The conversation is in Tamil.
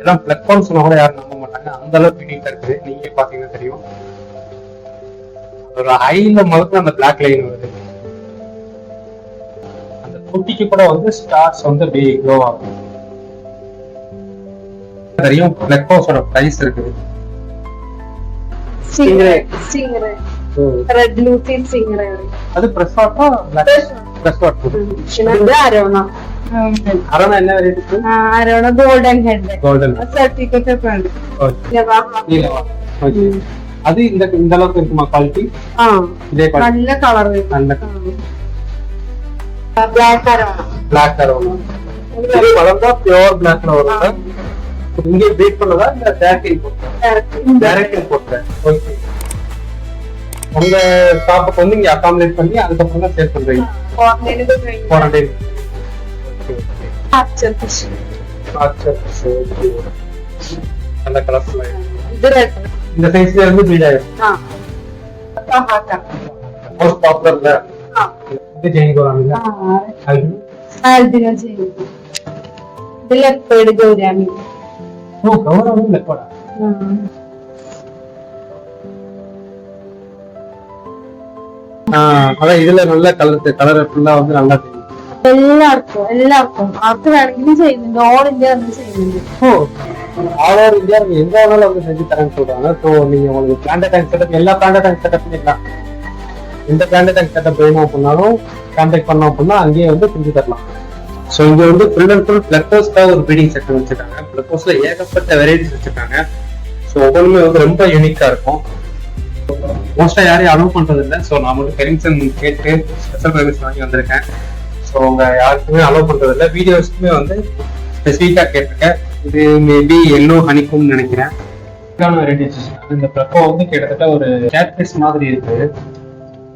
இதெல்லாம் பிளக் பால் சொன்னா கூட யாரும் நம்ப மாட்டாங்க, அந்த அளவுக்கு யூனிக்கா இருக்குது. நீங்க பாத்தீங்கன்னா தெரியும், ஒரு ஐல முதல்ல அந்த பிளாக் லைன் வருது. அந்த குட்டிக்கு கூட வந்து ஸ்டார்ஸ் வந்து அப்படியே க்ளோ ஆகும். தெரியும் பிளக் பால்ஸோட பிரைஸ் இருக்குது. ரெட் லூசி ஸ்டிங்ரே அது பிரஸ் வாட்டா பிரஸ் வாட். இது அரோனா. அரோனா என்ன வெரைட்டி இருக்கு? Arowana golden head. Golden certificate brand. Okay. அது இந்த அளவுக்கு இருக்குமா குவாலிட்டி? இதே நல்ல கலர். நல்ல பிளாக் அரோனா. Black arowana. இது வளர்ந்தா பியூர் பிளாக்ல வரும். இங்கே பீட் பண்ணதா இல்ல டைரக்ட் போட்டா? ஓகே. உங்க ஷாப்புக்கு வந்து இங்க அகாமடேட் பண்ணி அதுக்கப்புறம் தான் சேல் பண்றீங்க? குவாரண்டைன். நல்ல கலர்ஃபுல்லா இந்த சைஸ்ல இருந்து பீட் ஆயிடும். மோஸ்ட் பாப்புலர்ல இது ஜெயின் கோராமில. ஆல்பினோ ஜெயின். லெப்பர்ட் கோராமி. ஓ, கோராமி லெப்பர்டா? அதான் இதுல நல்ல கலர் ஃபுல்லா வந்து நல்லா தெரியும். എല്ലാവർക്കും ആർക്ക് വേണമെങ്കിലും ചെയ്യുന്നുണ്ട്. ഓൾ ഇന്ത്യ வந்து ചെയ്യുന്നുണ്ട്. ஆல் ஓவர் இந்தியா எங்க வேணாலும் வந்து செஞ்சு தரேன்னு சொல்றாங்க. ஸோ நீங்க உங்களுக்கு பிளான்ட் டேங்க் செட்டப், எல்லா பிளான்ட் டேங்க் செட்டப் பண்ணிக்கலாம். எந்த பிளான்ட் டேங்க் செட்டப் வேணும் அப்படின்னாலும் கான்டாக்ட் பண்ணோம் அப்படின்னா அங்கேயே வந்து செஞ்சு தரலாம். ஸோ இங்க வந்து ஃபுல் அண்ட் ஃபுல் பிளக்கோஸ்க்காக ஒரு ப்ரீடிங் செக்ஷன் வச்சிருக்காங்க. பிளக்கோஸ்ல ஏகப்பட்ட வெரைட்டிஸ் வச்சிருக்காங்க. ஸோ ஒவ்வொன்றுமே வந்து ரொம்ப யூனிக்கா இருக்கும். மோஸ்டா யாரையும் அலோவ் பண்றது இல்லை. ஸோ நான் மட்டும் பெர்மிஷன் கேட்டு ஸ்பெஷல் பெர்மிஷன் வாங்கி வந்திருக்கேன். ஸோ உங்க யாருக்குமே அலோவ் பண்றது இல்லை. வீடியோஸ்க்குமே வந்து ஸ்பெசிஃபிக்கா கேட்டிருக்கேன். இது மேபி எல்லோ ஹனிக்கும்னு நினைக்கிறேன். வெரைட்டிஸ் இந்த பிளக்கோ வந்து கிட்டத்தட்ட ஒரு கேட்ஃபிஷ் மாதிரி இருக்கு.